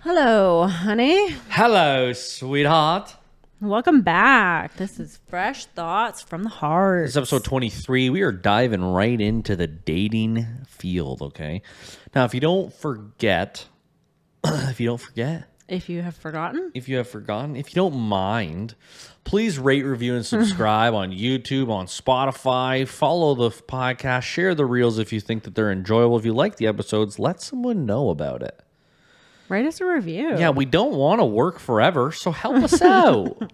Hello, honey. Hello, sweetheart. Welcome back. This is Fresh Thoughts from the Heart. This is episode 23. We are diving right into the dating field, okay? Now, if you have forgotten, if you don't mind, please rate, review, and subscribe on YouTube, on Spotify. Follow the podcast. Share the reels if you think that they're enjoyable. If you like the episodes, let someone know about it. Write us a review. Yeah, we don't want to work forever, so help us out.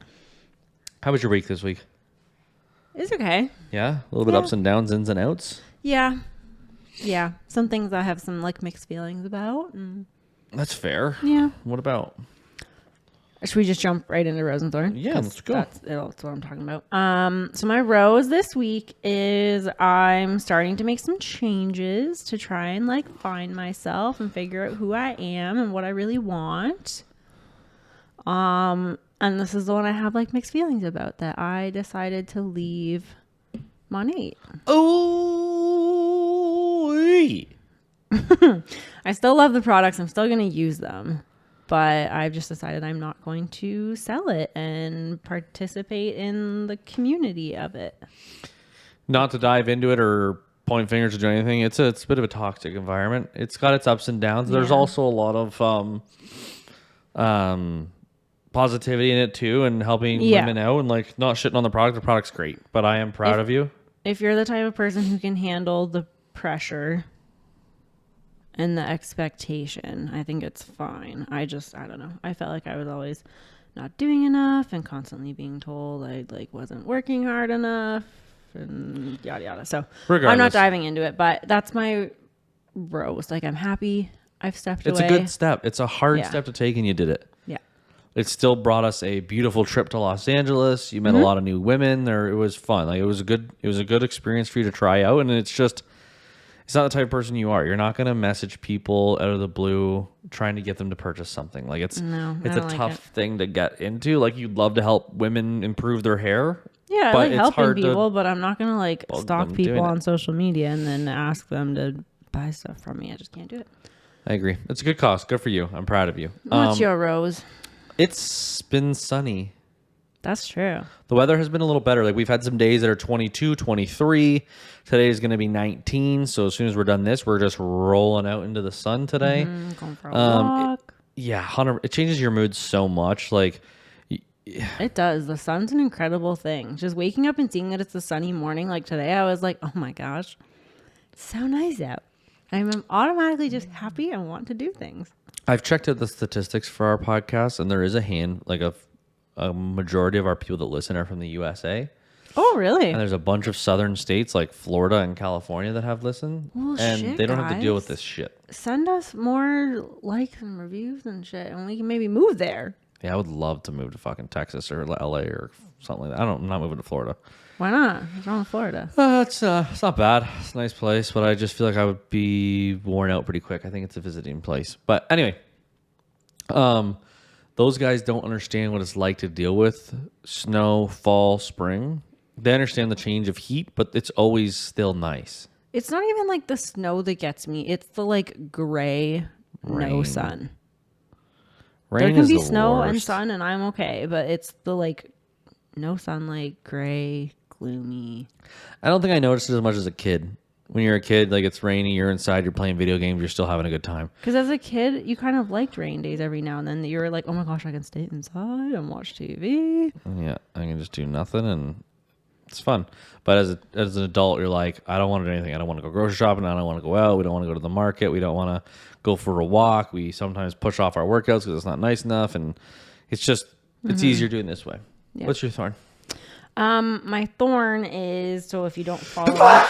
How was your week this week? It's okay. Yeah? A little bit ups and downs, ins and outs? Yeah. Some things I have some like mixed feelings about. That's fair. Yeah. What about? Should we just jump right into Rose and Thorn? Yeah, let's go. That's what I'm talking about. So my rose this week is I'm starting to make some changes to try and like find myself and figure out who I am and what I really want. And this is the one I have like mixed feelings about, that I decided to leave Monate. Oh, I still love the products. I'm still going to use them. But I've just decided I'm not going to sell it and participate in the community of it. Not to dive into it or point fingers or do anything. It's a bit of a toxic environment. It's got its ups and downs. Yeah. There's also a lot of positivity in it too, and helping women out and like not shitting on the product. The product's great, but I am proud of you. If you're the type of person who can handle the pressure and the expectation, I think it's fine. I don't know. I felt like I was always not doing enough and constantly being told I like wasn't working hard enough and yada yada. So regardless, I'm not diving into it, but that's my rose. Like, I'm happy I've stepped away. It's a good step. It's a hard step to take, and you did it. Yeah. It still brought us a beautiful trip to Los Angeles. You met a lot of new women there. It was fun. Like, it was a good experience for you to try out. And it's not the type of person you are. You're not going to message people out of the blue trying to get them to purchase something. Like, it's a tough thing to get into. Like, you'd love to help women improve their hair. Yeah, I like helping people, but I'm not going to like stalk people on social media and then ask them to buy stuff from me. I just can't do it. I agree. It's a good cause. Good for you. I'm proud of you. What's your rose? It's been sunny. That's true. The weather has been a little better. Like, we've had some days that are 22, 23. Today is going to be 19. So as soon as we're done this, we're just rolling out into the sun today. Going for a walk. It changes your mood so much. Like, it does. The sun's an incredible thing. Just waking up and seeing that it's a sunny morning like today, I was like, oh my gosh, it's so nice out. I'm automatically just happy and want to do things. I've checked out the statistics for our podcast, and there is a majority of our people that listen are from the USA. Oh, really? And there's a bunch of southern states like Florida and California that have listened. Well, and they don't have to deal with this shit. Send us more likes and reviews and shit, and we can maybe move there. Yeah, I would love to move to fucking Texas or LA or something like that. I'm not moving to Florida. Why not? What's wrong with Florida? It's not bad. It's a nice place, but I just feel like I would be worn out pretty quick. I think it's a visiting place. But anyway, those guys don't understand what it's like to deal with snow, fall, spring. They understand the change of heat, but it's always still nice. It's not even like the snow that gets me. It's the like gray, no sun. Rain there can be the snow worst. and sun, and I'm okay. But it's the like no sunlight, gray, gloomy. I don't think I noticed it as much as a kid. When you're a kid, like, it's rainy, you're inside, you're playing video games, you're still having a good time. Because as a kid, you kind of liked rain days every now and then. You're like, oh my gosh, I can stay inside and watch TV. Yeah, I can just do nothing, and it's fun. But as an adult, you're like, I don't want to do anything. I don't want to go grocery shopping. I don't want to go out. We don't want to go to the market. We don't want to go for a walk. We sometimes push off our workouts because it's not nice enough. And it's just, it's easier doing this way. Yeah. What's your thorn? My thorn is, so if you don't follow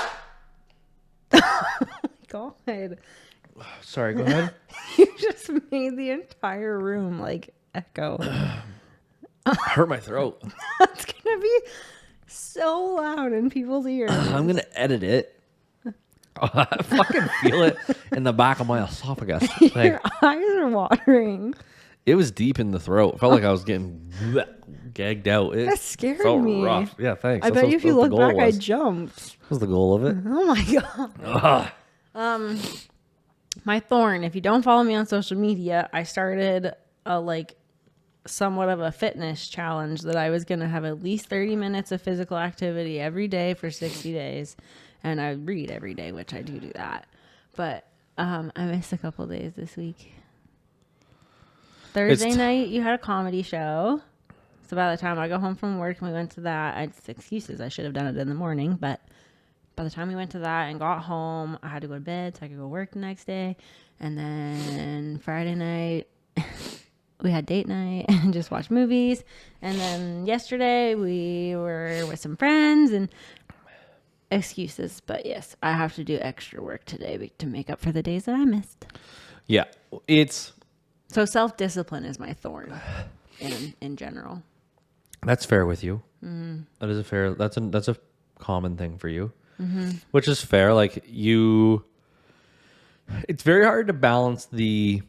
Go ahead. Sorry, go ahead. You just made the entire room like echo. I hurt my throat. That's gonna be so loud in people's ears. I'm gonna edit it. I fucking feel it in the back of my esophagus. Your eyes are watering. It was deep in the throat. It felt like I was getting gagged out. That scared felt me. Rough. Yeah, thanks. I bet you if you look back, I jumped. That was the goal of it. Oh my god. My thorn, if you don't follow me on social media, I started a like somewhat of a fitness challenge that I was going to have at least 30 minutes of physical activity every day for 60 days. And I read every day, which I do that. But I missed a couple days this week. Thursday night, you had a comedy show. So by the time I go home from work and we went to that, I had excuses. I should have done it in the morning. But by the time we went to that and got home, I had to go to bed so I could go work the next day. And then Friday night, we had date night and just watched movies. And then yesterday, we were with some friends and excuses. But yes, I have to do extra work today to make up for the days that I missed. Yeah, it's... So self-discipline is my thorn in general. That's fair with you. Mm-hmm. That is a fair... That's a common thing for you. Mm-hmm. Which is fair. Like, you... It's very hard to balance the...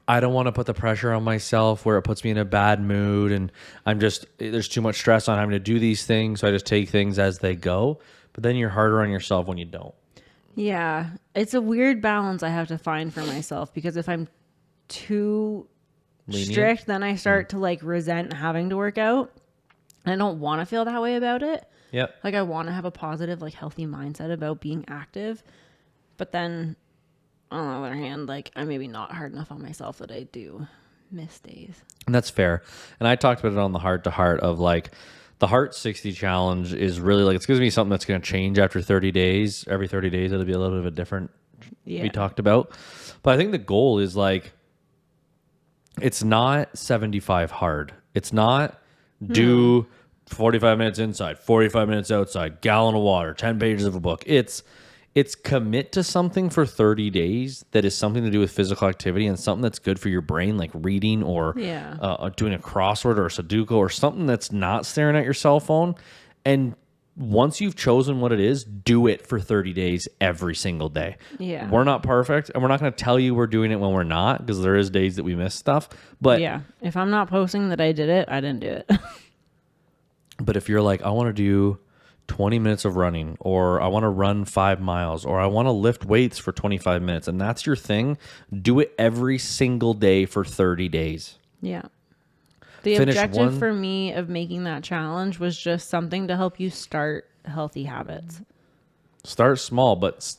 I don't want to put the pressure on myself where it puts me in a bad mood and there's too much stress on having to do these things. So I just take things as they go. But then you're harder on yourself when you don't. Yeah. It's a weird balance I have to find for myself because if I'm too strict, then I start to like resent having to work out. I don't want to feel that way about it. Yep. Like I want to have a positive, like healthy mindset about being active. But then on the other hand, like I'm maybe not hard enough on myself that I do miss days. And that's fair. And I talked about it on the Heart to Heart of like the Heart 60 challenge is really like, it's going to be something that's going to change after 30 days. Every 30 days, it'll be a little bit of a different we talked about. But I think the goal is like, it's not 75 hard. It's not do 45 minutes inside, 45 minutes outside, gallon of water, 10 pages of a book. It's commit to something for 30 days that is something to do with physical activity and something that's good for your brain, like reading or doing a crossword or a Sudoku or something that's not staring at your cell phone. And once you've chosen what it is, do it for 30 days every single day. Yeah. We're not perfect, and we're not going to tell you we're doing it when we're not, because there is days that we miss stuff. But yeah, if I'm not posting that I did it, I didn't do it. But if you're like, I want to do 20 minutes of running, or I want to run 5 miles, or I want to lift weights for 25 minutes, and that's your thing, do it every single day for 30 days. Yeah. The objective for me of making that challenge was just something to help you start healthy habits. Start small, but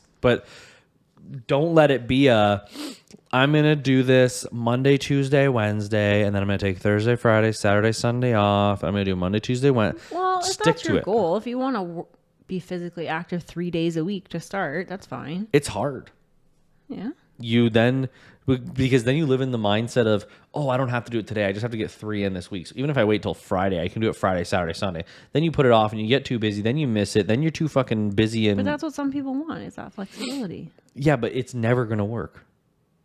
don't let it be I'm going to do this Monday, Tuesday, Wednesday, and then I'm going to take Thursday, Friday, Saturday, Sunday off. I'm going to do Monday, Tuesday, Wednesday. Well, if that's your goal, if you want to be physically active 3 days a week to start, that's fine. It's hard. Yeah. Because then you live in the mindset of, oh, I don't have to do it today. I just have to get 3 in this week. So even if I wait till Friday, I can do it Friday, Saturday, Sunday. Then you put it off and you get too busy. Then you miss it. Then you're too fucking busy. But that's what some people want, is that flexibility. Yeah, but it's never going to work.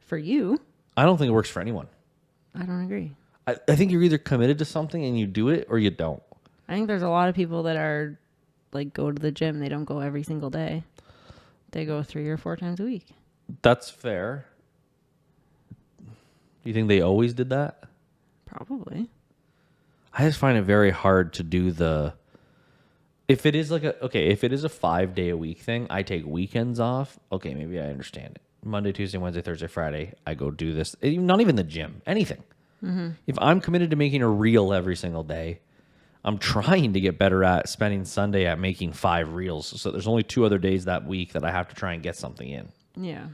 For you? I don't think it works for anyone. I don't agree. I think you're either committed to something and you do it or you don't. I think there's a lot of people that are like go to the gym. They don't go every single day. They go 3 or 4 times a week. That's fair. Do you think they always did that? Probably. I just find it very hard to do if it is if it is a 5-day a week thing, I take weekends off. Okay, maybe I understand it. Monday, Tuesday, Wednesday, Thursday, Friday, I go do this. Not even the gym, anything. Mm-hmm. If I'm committed to making a reel every single day, I'm trying to get better at spending Sunday at making 5 reels. So there's only 2 other days that week that I have to try and get something in. Yeah.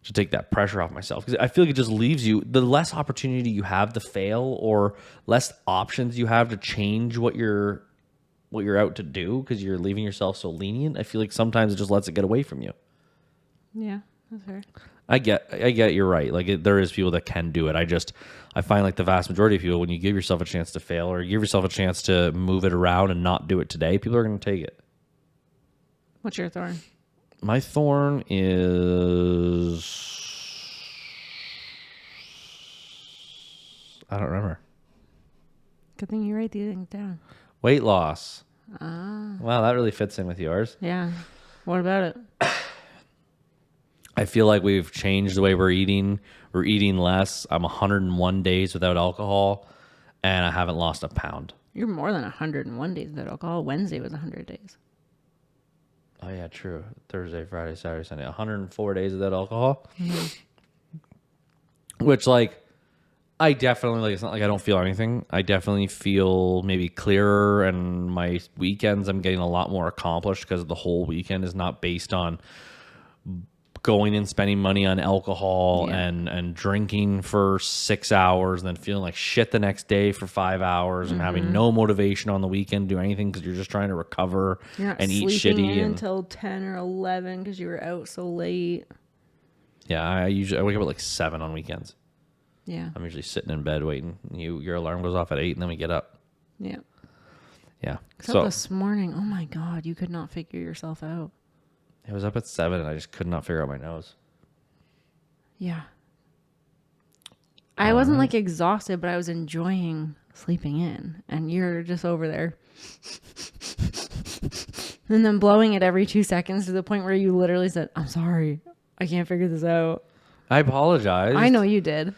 To take that pressure off myself. Because I feel like it just leaves you, the less opportunity you have to fail or less options you have to change what you're out to do because you're leaving yourself so lenient. I feel like sometimes it just lets it get away from you. Yeah, that's fair. I get you're right. Like there is people that can do it. I find like the vast majority of people, when you give yourself a chance to fail or give yourself a chance to move it around and not do it today, people are going to take it. What's your thorn? My thorn is... I don't remember. Good thing you write these things down. Weight loss. Ah. Wow, that really fits in with yours. Yeah. What about it? I feel like we've changed the way we're eating. We're eating less. I'm 101 days without alcohol, and I haven't lost a pound. You're more than 101 days without alcohol. Wednesday was 100 days. Oh yeah, true. Thursday, Friday, Saturday, Sunday. 104 days without alcohol. Which like I definitely like. It's not like I don't feel anything. I definitely feel maybe clearer, and my weekends I'm getting a lot more accomplished because the whole weekend is not based on going and spending money on alcohol Yeah. and drinking for 6 hours and then feeling like shit the next day for 5 hours and having no motivation on the weekend to do anything because you're just trying to recover You're not and eat sleeping shitty in and until 10 or 11 because you were out so late. yeah. I wake up at like 7 on weekends. Yeah. I'm usually sitting in bed waiting. Your alarm goes off at 8 and then we get up. Yeah. Yeah. Except So this morning, oh my God, you could not figure yourself out. it was up at 7 and I just could not figure out my nose. Yeah. I wasn't like exhausted, but I was enjoying sleeping in. And you're just over there. And then blowing it every 2 seconds to the point where you literally said, I'm sorry. I can't figure this out. I apologize. I know you did.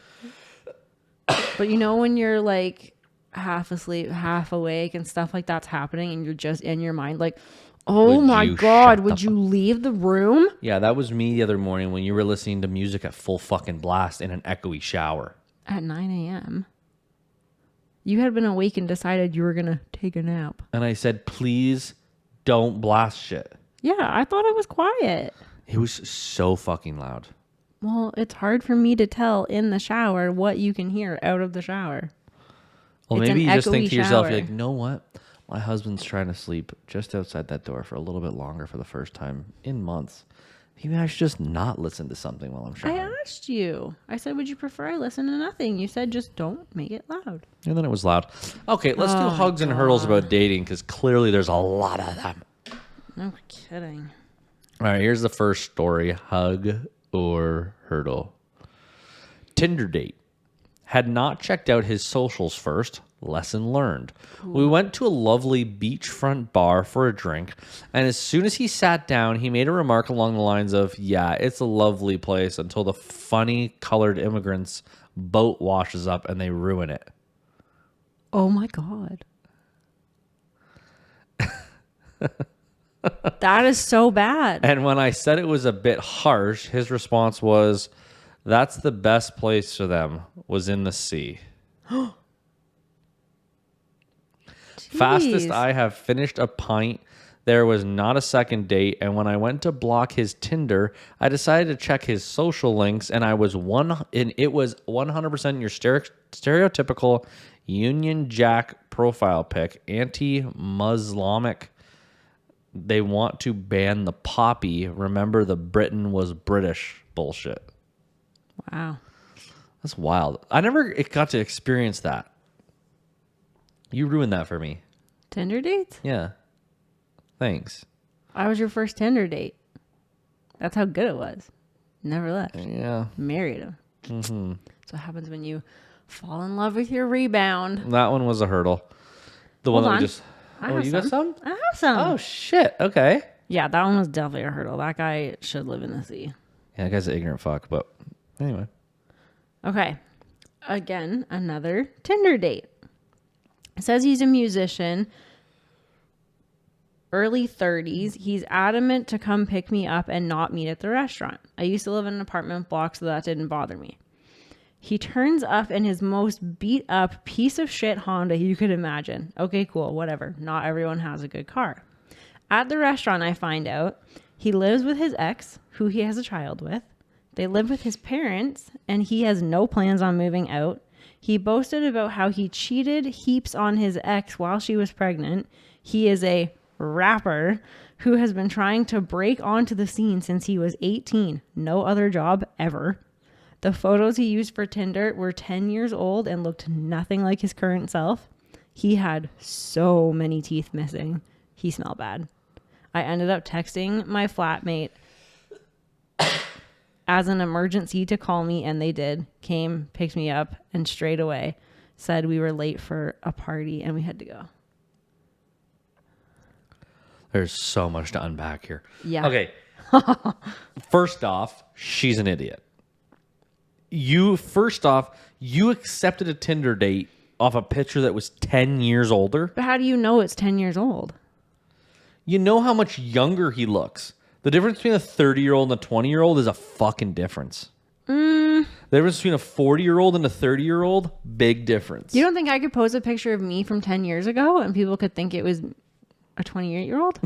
But you know when you're like half asleep, half awake and stuff like that's happening and you're just in your mind like, oh Would my you God, shut would the you leave the room? Yeah, that was me the other morning when you were listening to music at full fucking blast in an echoey shower. At 9 a.m. You had been awake and decided you were going to take a nap. And I said, please don't blast shit. Yeah, I thought it was quiet. It was so fucking loud. Well, it's hard for me to tell in the shower what you can hear out of the shower. Well, It's maybe an you just think echoey to yourself, you're shower. like, you know what? My husband's trying to sleep just outside that door for a little bit longer for the first time in months. Maybe I should just not listen to something while I'm I showering. asked you. I said, would you prefer I listen to nothing? You said, just don't make it loud. And then it was loud. Okay, let's do Oh, hugs and hurdles about dating because clearly there's a lot of them. No kidding. All right, here's the first story. Hug or hurdle. Tinder date. Had not checked out his socials first. Lesson learned. We went to a lovely beachfront bar for a drink, and as soon as he sat down, he made a remark along the lines of, yeah, it's a lovely place until the funny colored immigrants boat washes up and they ruin it. Oh my God. That is so bad. And when I said it was a bit harsh, his response was, that's the best place for them, was in the sea. Fastest Jeez. I have finished a pint. There was not a second date, and when I went to block his Tinder, I decided to check his social links, and it was 100% your stereotypical Union Jack profile pic, anti-Muslimic. They want to ban the poppy. Remember, the Britain was British bullshit. Wow. That's wild. I never got to experience that. You ruined that for me. Tinder dates? Yeah. Thanks. I was your first Tinder date. That's how good it was. Never left. Yeah. Married him. Mm-hmm. That's what happens when you fall in love with your rebound. That one was a hurdle. The Hold one that on. we just... I Oh, have you got some? I have some. Oh, shit. Okay. Yeah, that one was definitely a hurdle. That guy should live in the sea. Yeah, that guy's an ignorant fuck, but anyway. Okay. Again, another Tinder date. It says he's a musician, early 30s. He's adamant to come pick me up and not meet at the restaurant. I used to live in an apartment block, so that didn't bother me. He turns up in his most beat up piece of shit Honda you could imagine. Okay, cool, whatever. Not everyone has a good car. At the restaurant, I find out he lives with his ex, who he has a child with. They live with his parents, and he has no plans on moving out. He boasted about how he cheated heaps on his ex while she was pregnant. He is a rapper who has been trying to break onto the scene since he was 18. No other job ever. The photos he used for Tinder were 10 years old and looked nothing like his current self. He had so many teeth missing. He smelled bad. I ended up texting my flatmate as an emergency to call me, and they did. Came, picked me up, and straight away said we were late for a party and we had to go. There's so much to unpack here. Yeah. Okay. First off, she's an idiot. You accepted a Tinder date off a picture that was 10 years older. But how do you know it's 10 years old? you know how much younger he looks. The difference between a 30-year-old and a 20-year-old is a fucking difference. The difference between a 40-year-old and a 30-year-old, big difference. You don't think I could post a picture of me from 10 years ago and people could think it was a 28-year-old?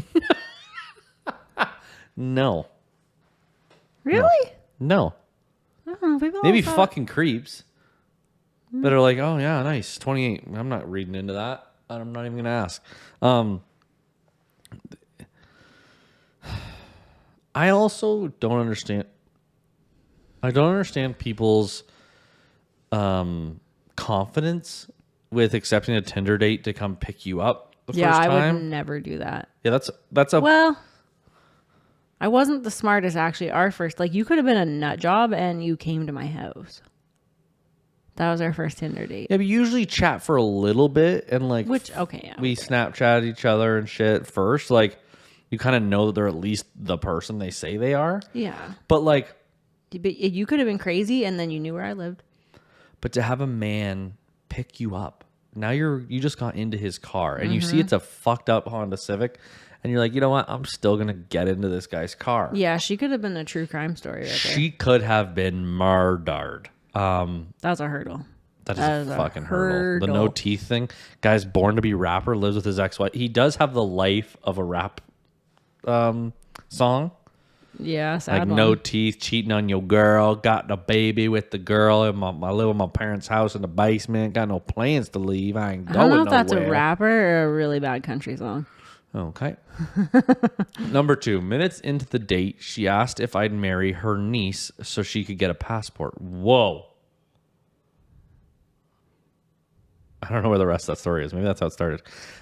No. Really? No. I don't know. People Maybe thought- fucking creeps that are like, oh yeah, nice, 28. I'm not reading into that. I'm not even gonna ask. I also don't understand. I don't understand people's confidence with accepting a Tinder date to come pick you up the first I time. would never do that. Yeah, that's a Well, I wasn't the smartest actually. Our first, like, you could have been a nut job and you came to my house. That was our first Tinder date. yeah. But you usually chat for a little bit and like Which, okay, yeah. we Snapchat each other and shit first. Like you kind of know that they're at least the person they say they are. Yeah. But like, But you could have been crazy and then you knew where I lived. but to have a man pick you up, now you just got into his car and you see it's a fucked up Honda Civic, and you're like, you know what? I'm still gonna get into this guy's car. Yeah, she could have been a true crime story right there. She could have been murdered. That's a hurdle. That That is is a a fucking hurdle. The hurdle. no teeth thing. Guy's born to be rapper, lives with his ex-wife. He does have the life of a rap song. Yeah, sad Like one. no teeth, cheating on your girl, got the baby with the girl, and I live in my parents' house in the basement, got no plans to leave. I ain't I going don't know if nowhere. that's a rapper or a really bad country song. Okay. Number 2, minutes into the date, she asked if I'd marry her niece so she could get a passport. Whoa. I don't know where the rest of that story is. Maybe that's how it started.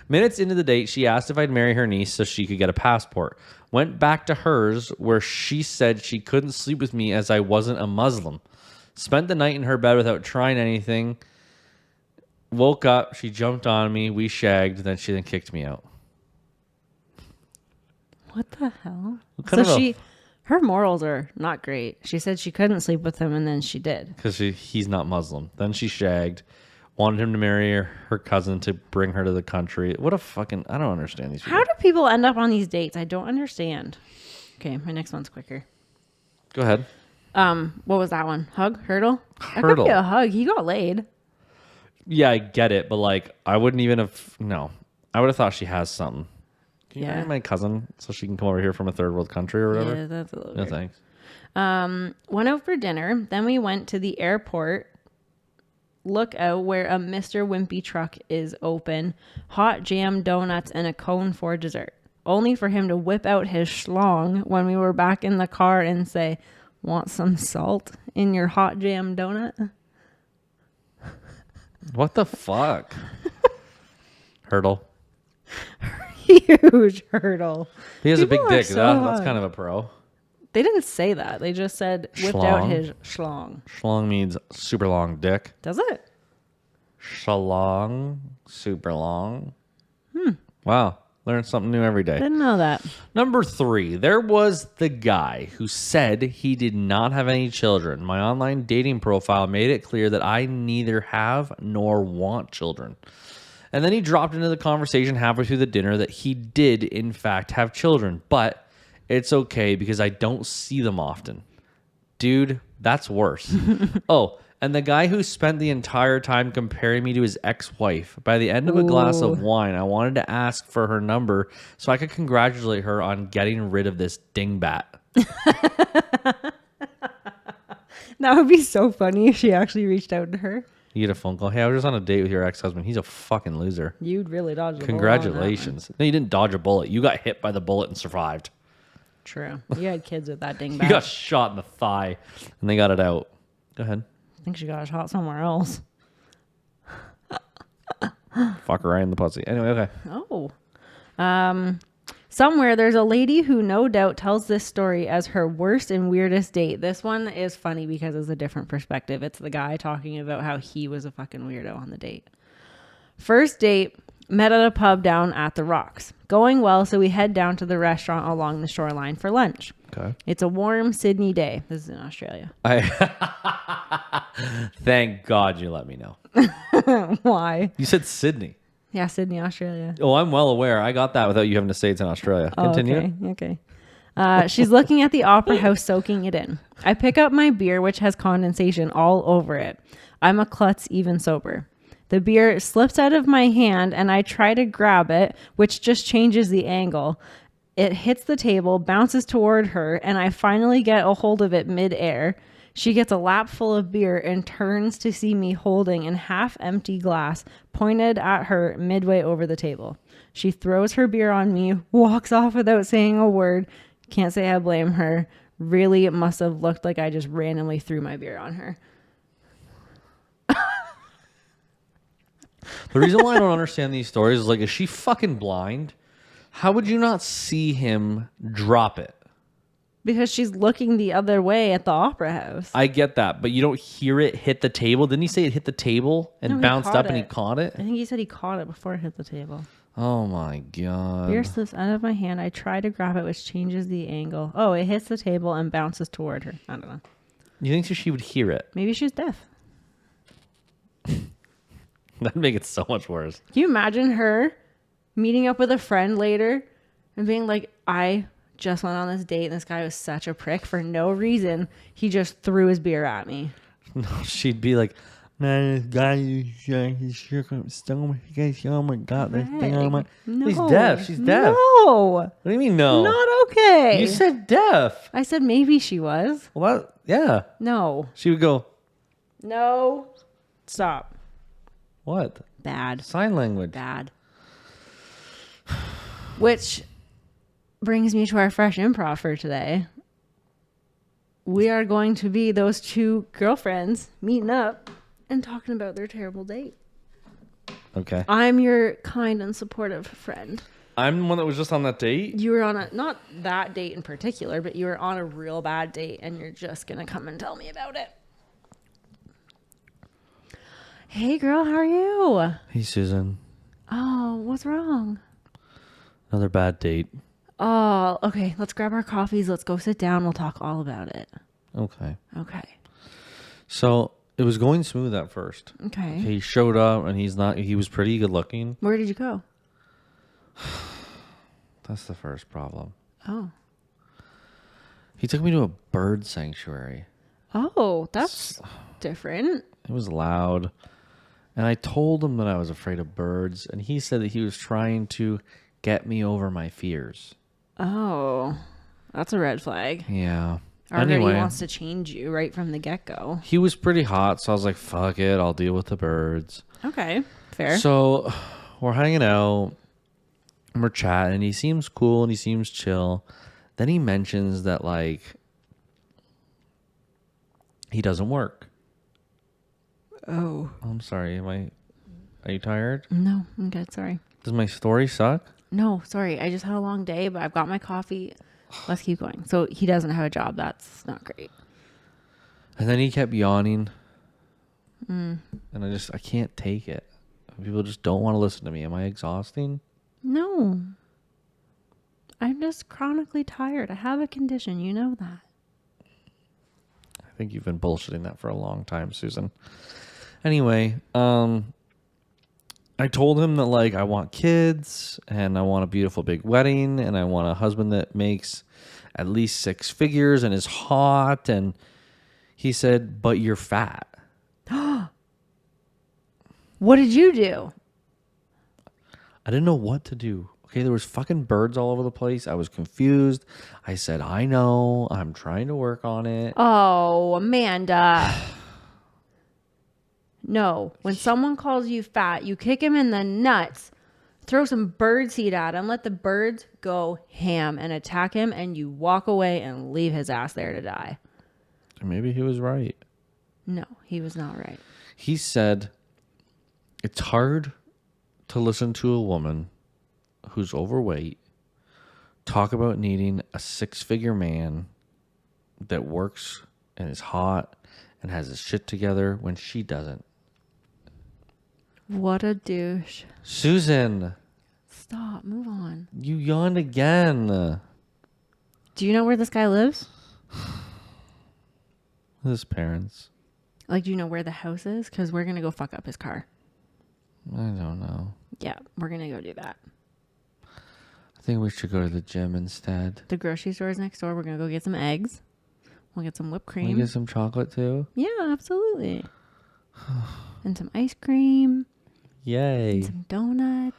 Minutes into the date, she asked if I'd marry her niece so she could get a passport. Went back to hers where she said she couldn't sleep with me as I wasn't a Muslim. Spent the night in her bed without trying anything. Woke up, she jumped on me, we shagged, then she kicked me out. What the hell? kind So of a- her morals are not great. She said she couldn't sleep with him and then she did. Because he's not Muslim. Then she shagged. Wanted him to marry her cousin to bring her to the country. What a fucking... I don't understand these people. How do people end up on these dates? I don't understand. Okay, my next one's quicker. Go ahead. What was that one? Hug? Hurdle? That could Hurdle. be a hug. He got laid. Yeah, I get it. But like, I wouldn't even have... No. I would have thought she has something. Can you Yeah. marry my cousin so she can come over here from a third world country or whatever? Yeah, that's a little No weird. thanks. Went out for dinner. Then we went to the airport. Look out where a Mr. Wimpy truck is open. Hot jam, donuts, and a cone for dessert. Only for him to whip out his schlong when we were back in the car and say, "Want some salt in your hot jam donut?" What the fuck? Hurdle. Huge hurdle. He has a big People are dick. so That's hot. kind of a pro. They didn't say that. They just said whipped out Schlong. his schlong. Schlong means super long dick. Does it? Shalong, super long. Wow. Learn something new every day. Didn't know that. Number 3, there was the guy who said he did not have any children. My online dating profile made it clear that I neither have nor want children. And then he dropped into the conversation halfway through the dinner that he did, in fact, have children. But it's okay because I don't see them often. Dude, that's worse. Oh, and the guy who spent the entire time comparing me to his ex-wife. By the end of a glass of wine, I wanted to ask for her number so I could congratulate her on getting rid of this dingbat. That would be so funny if she actually reached out to her. You get a phone call. Hey, I was just on a date with your ex-husband. He's a fucking loser. You'd really dodge the bullet on that one. Congratulations. No, you didn't dodge a bullet. You got hit by the bullet and survived. True. You had kids with that You dingbat. got shot in the thigh and they got it out. Go ahead. I think she got shot somewhere else. Fuck her right in the pussy. Anyway, okay. Oh. Somewhere there's a lady who no doubt tells this story as her worst and weirdest date. This one is funny because it's a different perspective. It's the guy talking about how he was a fucking weirdo on the date. First date, met at a pub down at the Rocks. Going well, so we head down to the restaurant along the shoreline for lunch. Okay. It's a warm Sydney day. This is in Australia. Thank God you let me know. Why? You said Sydney. Yeah, Sydney, Australia. Oh, I'm well aware. I got that without you having to say it's in Australia. Oh, Continue. okay. She's looking at the opera house, soaking it in. I pick up my beer, which has condensation all over it. I'm a klutz, even sober. The beer slips out of my hand, and I try to grab it, which just changes the angle. It hits the table, bounces toward her, and I finally get a hold of it midair. She gets a lap full of beer and turns to see me holding an half-empty glass pointed at her midway over the table. She throws her beer on me, walks off without saying a word. Can't say I blame her. Really, it must have looked like I just randomly threw my beer on her. The reason why I don't understand these stories is like, is she fucking blind? How would you not see him drop it? Because she's looking the other way at the opera house. I get that, but you don't hear it hit the table. Didn't he say it hit the table and No, he bounced caught up and he it. caught it? I think he said he caught it before it hit the table. Oh my God. Beer slips out of my hand. I try to grab it, which changes the angle. Oh, it hits the table and bounces toward her. I don't know. You think she would hear it? Maybe she's deaf. That'd make it so much worse. Can you imagine her meeting up with a friend later and being like, I just went on this date and this guy was such a prick for no reason. He just threw his beer at me. No, she'd be like, man, this guy is shook up his stomach. Oh my God, this thing on my... No. He's deaf. She's deaf. No. What do you mean no? Not okay. You said deaf. I said maybe she was. Well, yeah. No. She would go, No. Stop. what? Bad. Sign language. Bad. Which brings me to our fresh improv for today. We are going to be those two girlfriends meeting up and talking about their terrible date. Okay. I'm your kind and supportive friend. I'm the one that was just on that date? You were on a, not that date in particular, but you were on a real bad date and you're just going to come and tell me about it. Hey girl, how are you? Hey, Susan. Oh, what's wrong? Another bad date. Oh, okay. Let's grab our coffees. Let's go sit down. We'll talk all about it. Okay. Okay. So it was going smooth at first. Okay. He showed up and he was pretty good looking. Where did you go? That's the first problem. Oh. He took me to a bird sanctuary. Oh, that's different. It was loud. And I told him that I was afraid of birds. And he said that he was trying to get me over my fears. Oh, that's a red flag. Yeah. Already Anyway, wants to change you right from the get-go. he was pretty hot. So I was like, fuck it. I'll deal with the birds. Okay, fair. So we're hanging out and we're chatting. And he seems cool and he seems chill. Then he mentions that, like, he doesn't work. Oh. I'm sorry. Are you tired? No, I'm good. Sorry. Does my story suck? No, sorry. I just had a long day, but I've got my coffee. Let's keep going. So he doesn't have a job. That's not great. And then he kept yawning. And I can't take it. People just don't want to listen to me. Am I exhausting? No. I'm just chronically tired. I have a condition. You know that. I think you've been bullshitting that for a long time, Susan. Anyway, I told him that, like, I want kids and I want a beautiful big wedding and I want a husband that makes at least 6 figures and is hot. And he said, but you're fat. What did you do? I didn't know what to do. Okay, there was fucking birds all over the place. I was confused. I said, I know. I'm trying to work on it. Oh, Amanda. No, when someone calls you fat, you kick him in the nuts, throw some bird seed at him, let the birds go ham and attack him, and you walk away and leave his ass there to die. Maybe he was right. No, he was not right. He said, it's hard to listen to a woman who's overweight talk about needing a 6-figure man that works and is hot and has his shit together when she doesn't. What a douche. Susan, Stop, move on. you yawned again. Do you know where this guy lives? His parents. Like, do you know where the house is? Because we're going to go fuck up his car. I don't know. Yeah, we're going to go do that. I think we should go to the gym instead. The grocery store is next door. We're going to go get some eggs. We'll get some whipped cream. Can we get some chocolate too? Yeah, absolutely. And some ice cream. Yay. And some donuts.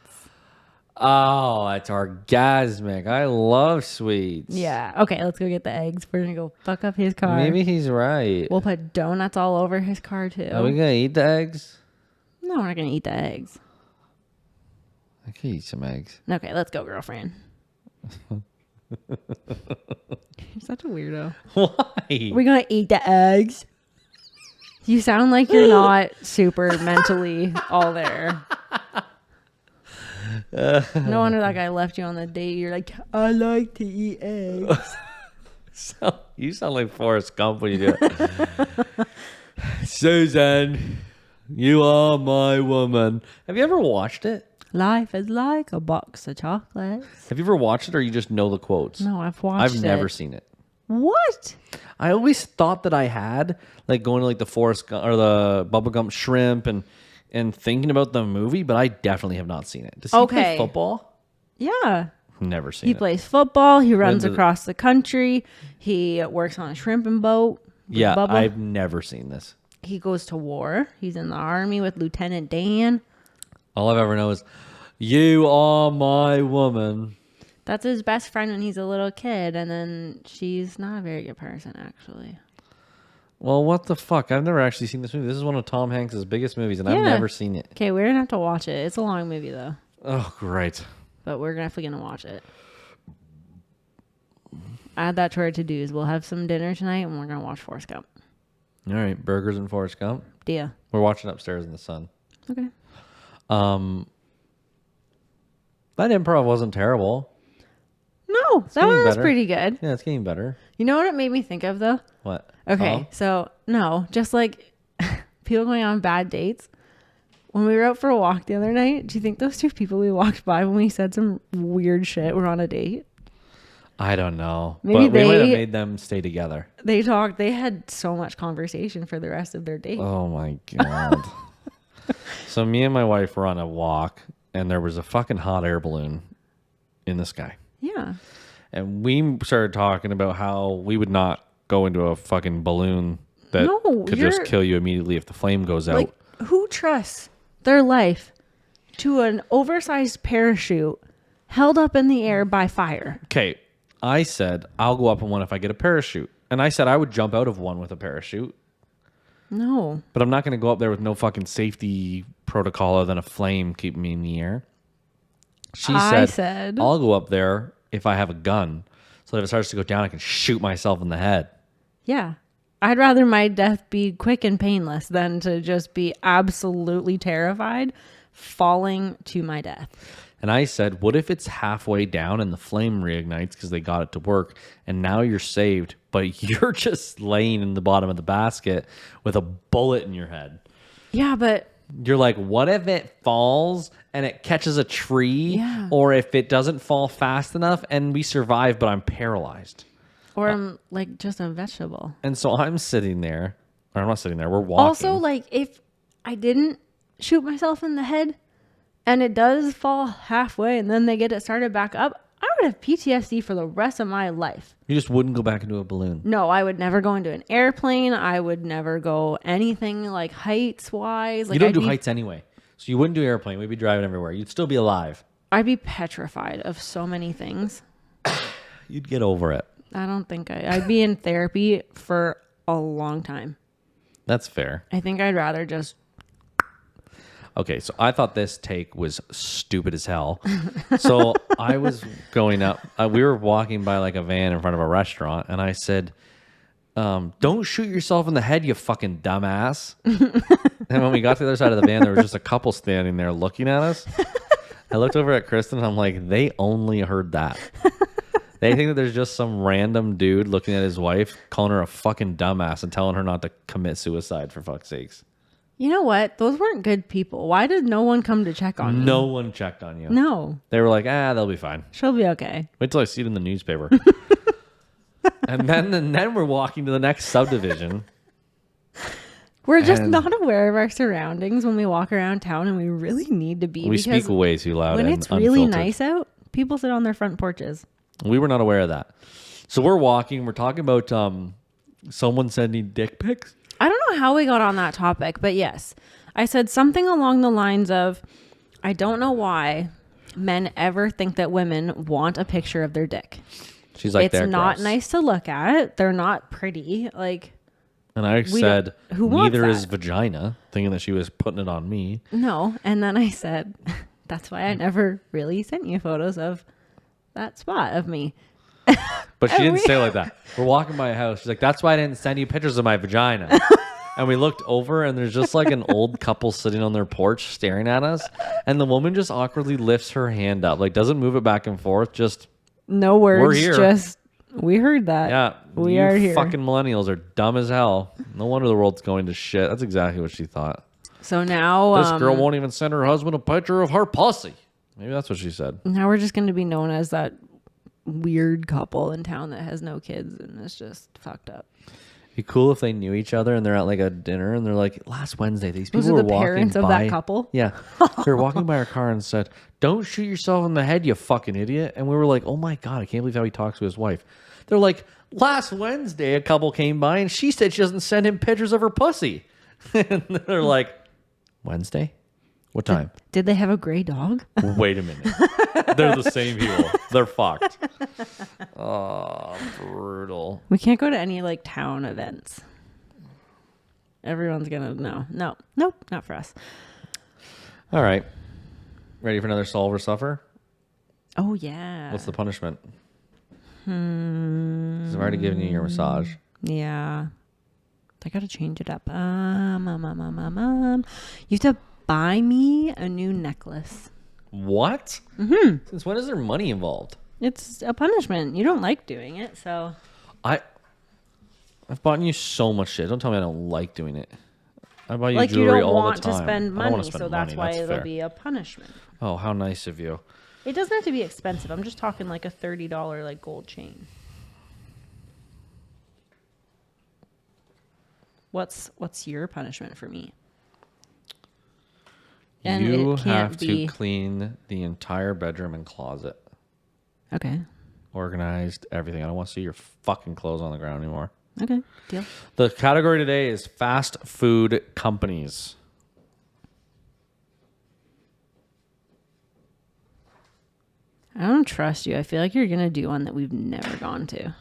Oh, that's orgasmic. I love sweets. Yeah. Okay, let's go get the eggs. We're going to go fuck up his car. Maybe he's right. We'll put donuts all over his car too. Are we going to eat the eggs? No, we're not going to eat the eggs. I could eat some eggs. Okay, let's go, girlfriend. You're such a weirdo. Why? We're going to eat the eggs. You sound like you're not super mentally all there. No wonder that guy left you on the date. You're like, I like to eat eggs. So, you sound like Forrest Gump when you do it. Susan, you are my woman. Have you ever watched it? Life is like a box of chocolates. Have you ever watched it or you just know the quotes? No, I've watched it. I've never seen it. What? I always thought that I had, like going to like the Forrest Gump or the Bubba Gump Shrimp and thinking about the movie, but I definitely have not seen it. Does he play football? Yeah. Never seen He it. plays football. He runs Into the- across the country. He works on a shrimping boat. with Yeah, Bubba. I've never seen this. He goes to war. He's in the army with Lieutenant Dan. All I've ever known is, you are my woman. That's his best friend when he's a little kid, and then she's not a very good person, actually. Well, what the fuck? I've never actually seen this movie. This is one of Tom Hanks' biggest movies, and I've Yeah. never seen it. Okay, we're gonna have to watch it. It's a long movie though, Oh, great. but we're definitely gonna watch it. Add that to our to-dos. We'll have some dinner tonight, and we're gonna watch Forrest Gump. All right, burgers and Forrest Gump. Deal. We're watching Upstairs in the Sun. Okay. That improv wasn't terrible. No, that getting one was better. pretty good. Yeah, it's getting better. You know what it made me think of though? What? Okay, Tom? so no, just like people going on bad dates. When we were out for a walk the other night, do you think those two people we walked by when we said some weird shit were on a date? I don't know. Maybe but we might have they- made them stay together. They talked. They had so much conversation for the rest of their date. Oh my god. So me and my wife were on a walk, and there was a fucking hot air balloon in the sky. Yeah. And we started talking about how we would not go into a fucking balloon that No, could just you're- kill you immediately if the flame goes out. Like, who trusts their life to an oversized parachute held up in the air by fire? Okay, I said I'll go up in one if I get a parachute. And I said I would jump out of one with a parachute. No. But I'm not going to go up there with no fucking safety protocol other than a flame keeping me in the air. She I said, said- I'll go up there if I have a gun. So that if it starts to go down, I can shoot myself in the head. Yeah. I'd rather my death be quick and painless than to just be absolutely terrified falling to my death. And I said, what if it's halfway down and the flame reignites because they got it to work and now you're saved, but you're just laying in the bottom of the basket with a bullet in your head? Yeah, but You're like, what if it falls and it catches a tree? Yeah. Or if it doesn't fall fast enough and we survive, but I'm paralyzed? or I'm like just a vegetable. And so I'm sitting there, or I'm not sitting there, we're walking. Also, like if I didn't shoot myself in the head and it does fall halfway and then they get it started back up, I would have PTSD for the rest of my life. You just wouldn't go back into a balloon. No, I would never go into an airplane. I would never go anything like heights wise. Like You don't I'd do be, heights anyway. So you wouldn't do airplane. We'd be driving everywhere. You'd still be alive. I'd be petrified of so many things. You'd get over it. I don't think I'd be in therapy for a long time. That's fair. I think I'd rather just, Okay, so I thought this take was stupid as hell. So I was going up. We were walking by like a van in front of a restaurant, and I said, "Don't shoot yourself in the head, you fucking dumbass." And when we got to the other side of the van, there was just a couple standing there looking at us. I looked over at Kristen, and I'm like, they only heard that. They think that there's just some random dude looking at his wife, calling her a fucking dumbass and telling her not to commit suicide, for fuck's sakes. you know what? Those weren't good people. Why did no one come to check on me? No one checked on you. No. They were like, they'll be fine. She'll be okay. Wait till I see it in the newspaper. And then we're walking to the next subdivision. We're just And not aware of our surroundings when we walk around town, and we really need to be. we because speak way too loud when and it's really unfiltered. nice out, people sit on their front porches. We were not aware of that. So we're walking. We're talking about someone sending dick pics. I don't know how we got on that topic, but yes. I said something along the lines of, I don't know why men ever think that women want a picture of their dick. She's like, It's they're not gross. nice to look at. They're not pretty. Like, And I said, who wants neither is that? vagina, thinking that she was putting it on me. no. And then I said, that's why I never really sent you photos of that spot of me. But she And didn't we- say it like that. We're walking by a house. She's like, that's why I didn't send you pictures of my vagina. And we looked over and there's just like an old couple sitting on their porch staring at us. And the woman just awkwardly lifts her hand up, like doesn't move it back and forth. Just, No words. here. Just, we heard that. yeah, We you are here. fucking millennials are dumb as hell. No wonder the world's going to shit. That's exactly what she thought. So now, This girl won't even send her husband a picture of her pussy. Maybe that's what she said. now we're just going to be known as that weird couple in town that has no kids and is just fucked up. Be cool if they knew each other and they're at like a dinner and they're like, last Wednesday, these people Those are were the walking parents by. of that couple? Yeah. They were walking by our car and said, don't shoot yourself in the head, you fucking idiot. And we were like, oh my God, I can't believe how he talks to his wife. They're like, last Wednesday, a couple came by and she said she doesn't send him pictures of her pussy. And they're like, Wednesday? What time? Did they have a gray dog? Wait a minute. They're the same people. They're fucked. Oh, brutal. We can't go to any like town events. Everyone's gonna nope, not for us. All right. Ready for another solve or suffer? Oh yeah. What's the punishment? 'Cause I've already given you your massage. Yeah. I gotta change it up. You have to buy me a new necklace. What? Mm-hmm. Since when is there money involved? It's a punishment. You don't like doing it, so I've bought you so much shit. Don't tell me I don't like doing it. I buy you like you jewelry don't all want the to time. spend I don't money, wanna spend so that's money. why That's it'll fair. be a punishment. Oh, how nice of you. It doesn't have to be expensive. I'm just talking like a $30 like gold chain. What's your punishment for me? And You it can't have be to clean the entire bedroom and closet. okay. Organized, everything. I don't want to see your fucking clothes on the ground anymore. Okay, deal. The category today is fast food companies. I don't trust you. I feel like you're gonna do one that we've never gone to,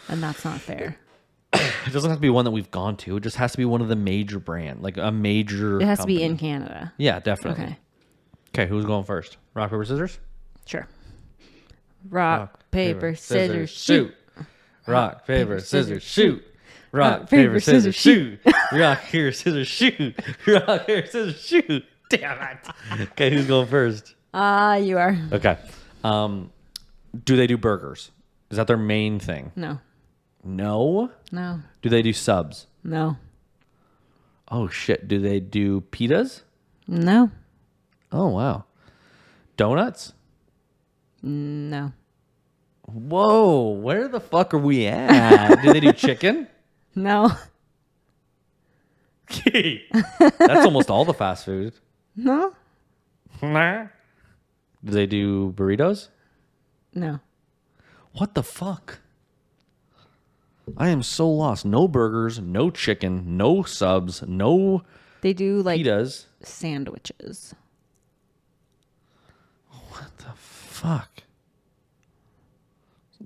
and that's not fair. It doesn't have to be one that we've gone to. It just has to be one of the major brand, like a major. It has to be company. in Canada. Yeah, definitely. Okay, Okay, who's going first? Rock, paper, scissors? sure. Rock, paper, scissors, shoot. Rock, paper, scissors, shoot. Rock, Rock, paper, paper, scissors, scissors, shoot. Rock, paper, scissors, shoot. Rock, paper, scissors, shoot. Damn it. Okay, who's going first? You are. Okay. Do they do burgers? Is that their main thing? No, No. no, Do they do subs? no, Oh shit. Do they do pitas? no, Oh wow. Donuts? no, Whoa, where the fuck are we at? Do they do chicken? no, That's almost all the fast food. no, Do they do burritos? no. What the fuck? I am so lost. No burgers, no chicken, no subs, no They do like pitas. sandwiches. What the fuck?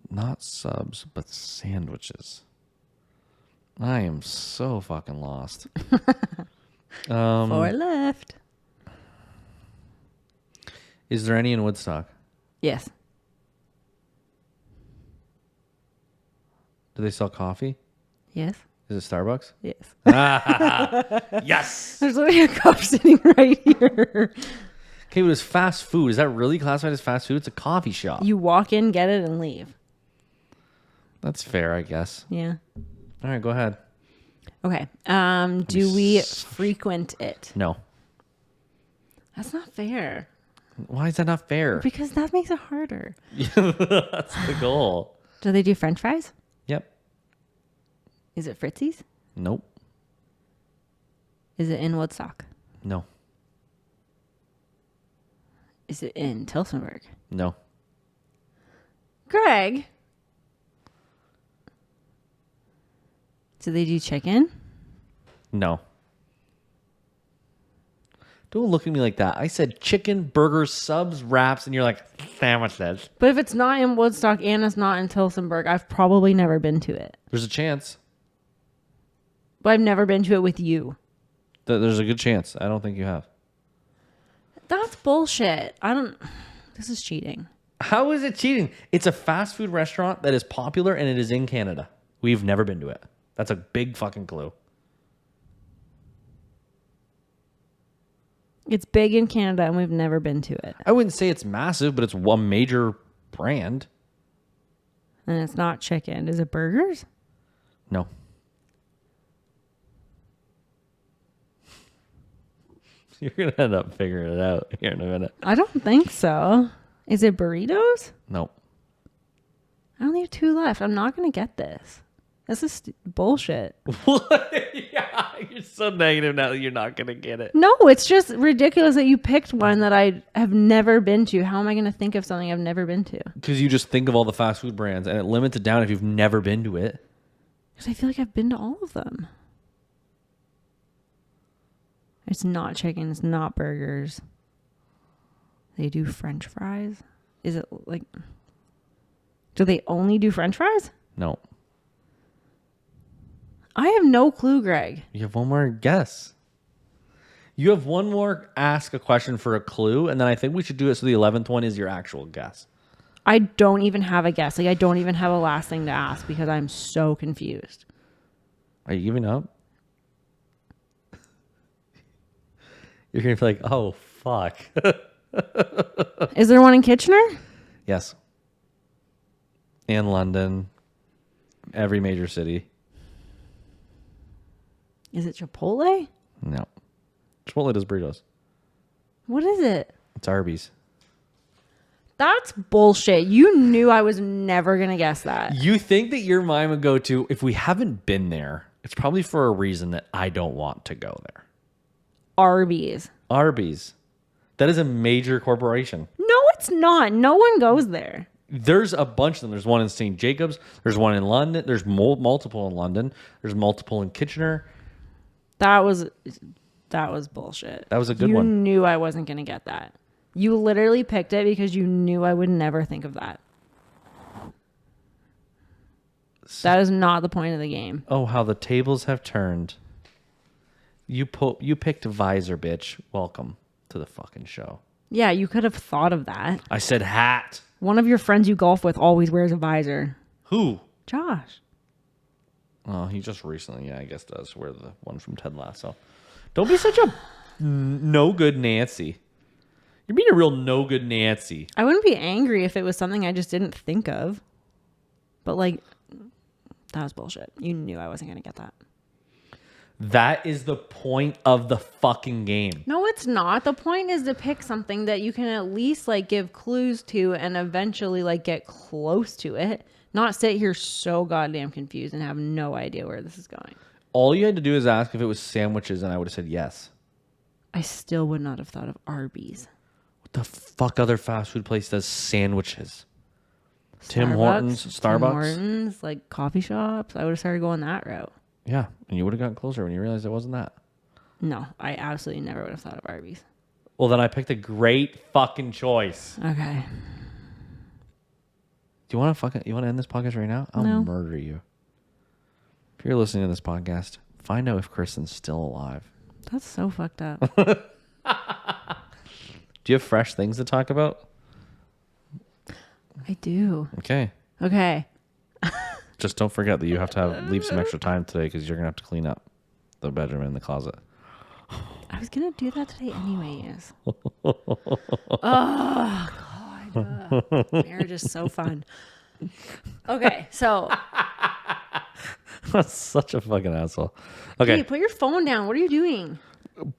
Not subs, but sandwiches. I am so fucking lost. 4 left. Is there any in Woodstock? Yes. Do they sell coffee? Yes. Is it Starbucks? Yes. Yes. There's literally a cup sitting right here. Okay, but it's fast food. Is that really classified as fast food? It's a coffee shop. You walk in, get it, and leave. That's fair, I guess. Yeah. All right, go ahead. Okay. Do we frequent it? No. That's not fair. Why is that not fair? Because that makes it harder. That's the goal. Do they do French fries? Yep. Is it Fritzies? Nope. Is it in Woodstock? No. Is it in Tillsonburg? No. Greg? Do they do chicken? No. Don't look at me like that. I said chicken, burgers, subs, wraps, and you're like, sandwiches. But if it's not in Woodstock and it's not in Tillsonburg, I've probably never been to it. There's a chance. But I've never been to it with you. There's a good chance. I don't think you have. That's bullshit. This is cheating. How is it cheating? It's a fast food restaurant that is popular and it is in Canada. We've never been to it. That's a big fucking clue. It's big in Canada and we've never been to it. I wouldn't say it's massive, but it's one major brand. And it's not chicken. Is it burgers? No. You're going to end up figuring it out here in a minute. I don't think so. Is it burritos? No. I only have 2 left. I'm not going to get this. This is bullshit. What? Yeah, you're so negative now that you're not going to get it. No, it's just ridiculous that you picked one that I have never been to. How am I going to think of something I've never been to? Because you just think of all the fast food brands and it limits it down if you've never been to it. Because I feel like I've been to all of them. It's not chicken. It's not burgers. They do French fries. Is it like... Do they only do French fries? No. I have no clue, Greg. You have one more guess. You have one more ask a question for a clue, and then I think we should do it so the 11th one is your actual guess. I don't even have a guess. Like, I don't even have a last thing to ask because I'm so confused. Are you giving up? You're going to be like, oh, fuck. Is there one in Kitchener? Yes. And London. Every major city. Is it Chipotle? No. Chipotle does burritos. What is it? It's Arby's. That's bullshit. You knew I was never going to guess that. You think that your mind would go to, if we haven't been there, it's probably for a reason that I don't want to go there. Arby's. Arby's. That is a major corporation. No, it's not. No one goes there. There's a bunch of them. There's one in St. Jacobs. There's one in London. There's multiple in London. There's multiple in Kitchener. That was bullshit. That was a good one. one. You knew I wasn't going to get that. You literally picked it because you knew I would never think of that. That is not the point of the game. Oh, how the tables have turned. You picked visor, bitch. Welcome to the fucking show. Yeah, you could have thought of that. I said hat. One of your friends you golf with always wears a visor. Who? Josh. Oh, he just recently, I guess, does wear the one from Ted Lasso. Don't be such a no good Nancy. You're being a real no good Nancy. I wouldn't be angry if it was something I just didn't think of. But like, that was bullshit. You knew I wasn't going to get that. That is the point of the fucking game. No, it's not. The point is to pick something that you can at least like give clues to and eventually like get close to it. Not sit here so goddamn confused and have no idea where this is going. All you had to do is ask if it was sandwiches, and I would have said yes. I still would not have thought of Arby's. What the fuck other fast food place does sandwiches? Tim Hortons, Starbucks? Tim Hortons, like coffee shops. I would have started going that route. Yeah, and you would have gotten closer when you realized it wasn't that. No, I absolutely never would have thought of Arby's. Well, then I picked a great fucking choice. Okay. Do you want to end this podcast right now? I'll murder you. If you're listening to this podcast, find out if Kristen's still alive. That's so fucked up. Do you have fresh things to talk about? I do. Okay. Just don't forget that you have to leave some extra time today because you're going to have to clean up the bedroom and the closet. I was going to do that today anyways. Oh, God. Marriage is so fun. Okay, so. That's such a fucking asshole. Okay. Hey, put your phone down. What are you doing?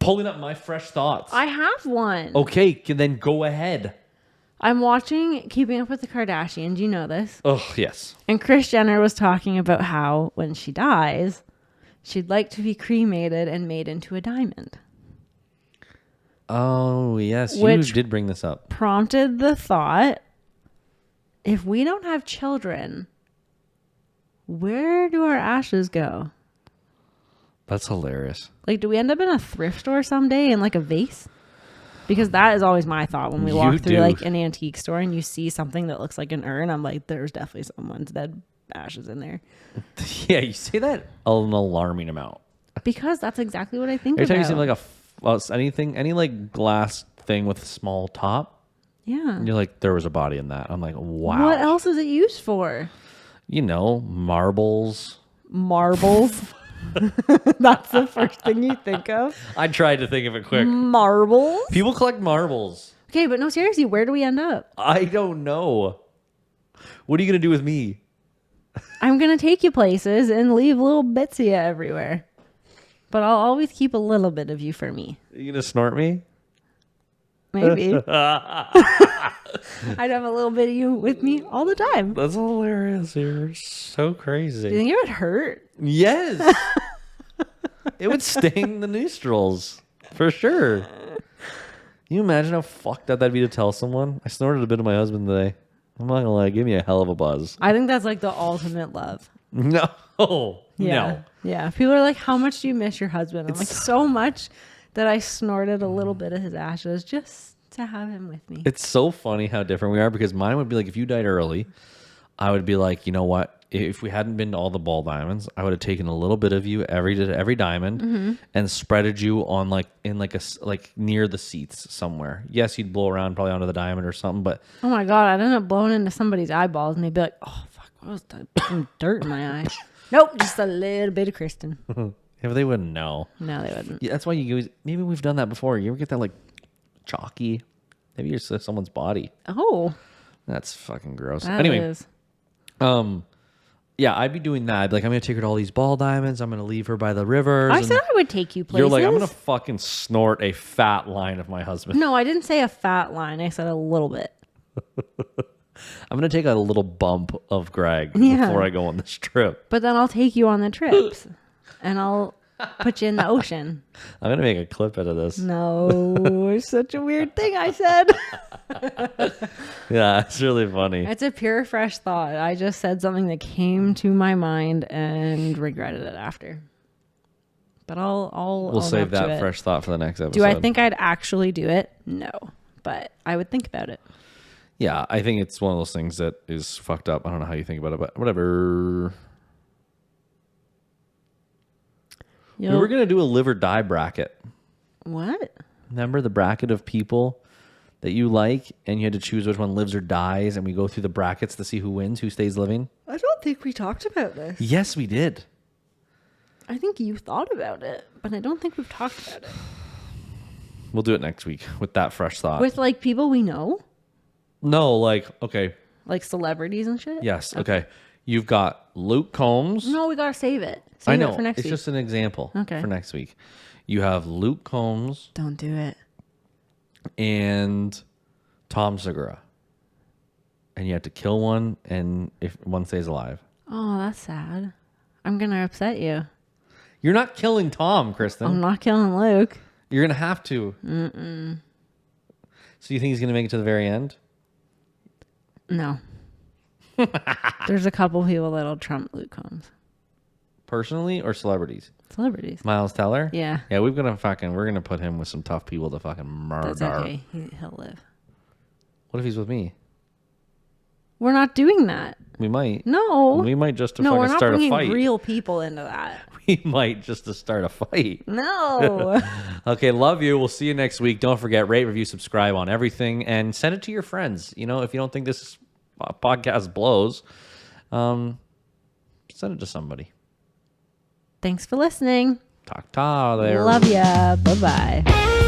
Pulling up my fresh thoughts. I have one. Okay, then go ahead. I'm watching Keeping Up with the Kardashians. You know this. Oh, yes. And Kris Jenner was talking about how when she dies, She'd like to be cremated and made into a diamond. Oh, yes. Which you did bring this up. Prompted the thought, if we don't have children, where do our ashes go? That's hilarious. Like, do we end up in a thrift store someday in like a vase? Because that is always my thought when we You walk through do. like an antique store and you see something that looks like an urn. I'm like, there's definitely someone's dead ashes in there. Yeah, you say that an alarming amount. Because that's exactly what I think Every time about. you see like any like glass thing with a small top, Yeah. and you're like, there was a body in that. I'm like, wow. What else is it used for? You know, marbles. Marbles. That's the first thing you think of. I tried to think of it quick. Marbles? People collect marbles. Okay, but no, seriously, where do we end up? I don't know. What are you going to do with me? I'm going to take you places and leave little bits of you everywhere. But I'll always keep a little bit of you for me. Are you going to snort me? Maybe. I'd have a little bit of you with me all the time. That's hilarious. You're so Do crazy. you think it would hurt? Yes. It would sting the nostrils. For sure. Can you imagine how fucked up that'd be to tell someone? I snorted a bit of my husband today. I'm not gonna lie, give me a hell of a buzz. I think that's like the ultimate love. No. Yeah. No. Yeah. People are like, how much do you miss your husband? I'm like, so much that I snorted a little bit of his ashes just to have him with me. It's so funny how different we are because mine would be like, if you died early, I would be like, you know what? If we hadn't been to all the ball diamonds, I would have taken a little bit of you every diamond and spreaded you on like in like near the seats somewhere. Yes, you'd blow around probably onto the diamond or something, but Oh my God. I'd end up blowing into somebody's eyeballs and they'd be like, oh, fuck, what was that? Some dirt in my eye. Nope. Just a little bit of Kristen. if they wouldn't know. No, they wouldn't. Yeah, that's why you guys, maybe we've done that before. You ever get that like chalky? Maybe you're someone's body. Oh, That's fucking gross. that Anyway, is. Yeah, I'd be doing that. I'd be like, I'm gonna take her to all these ball diamonds. I'm gonna leave her by the rivers. I and said I would take you places. you're like, I'm gonna fucking snort a fat line of my husband. No, I didn't say a fat line. I said a little bit. I'm gonna take a little bump of Greg Yeah. before I go on this trip. But then I'll take you on the trips and I'll put you in the ocean. I'm gonna make a clip out of this. No, it's such a weird thing I said. Yeah, it's really funny. It's a pure, fresh thought. I just said something that came to my mind and regretted it after. But I'll We'll own save up to that it. fresh thought for the next episode. Do I think I'd actually do it? No, but I would think about it. Yeah, I think it's one of those things that is fucked up. I don't know how you think about it, but whatever. We were gonna do a live or die bracket. What? Remember the bracket of people that you like, and you had to choose which one lives or dies, and we go through the brackets to see who wins, who stays living? I don't think we talked about this. Yes, we did. I think you thought about it, but I don't think we've talked about it. We'll do it next week with that fresh thought. With like people we know, No, like, okay. like celebrities and shit. Yes, okay. You've got Luke Combs. No, we gotta save it. I Save know. it for next It's week. just an example Okay. for next week. You have Luke Combs Don't do it. and Tom Segura. And you have to kill one, and if one stays alive. Oh, that's sad. I'm gonna upset you. You're not killing Tom, Kristen. I'm not killing Luke. You're going to have to. Mm-mm. So you think he's going to make it to the very end? No. There's a couple people that'll trump Luke Combs. Personally or celebrities? Celebrities. Miles Teller? Yeah. Yeah, we're gonna put him with some tough people to fucking murder. That's okay. He'll live. What if he's with me? We're not doing that. We might. No. We might just to No, we're fucking not start a bringing fight. real people into that. We might just to start a fight. No. Okay, love you. We'll see you next week. Don't forget, rate, review, subscribe on everything, and send it to your friends. You know, if you don't think this podcast blows, send it to somebody. Thanks for listening. Talk there. Love ya. Bye-bye.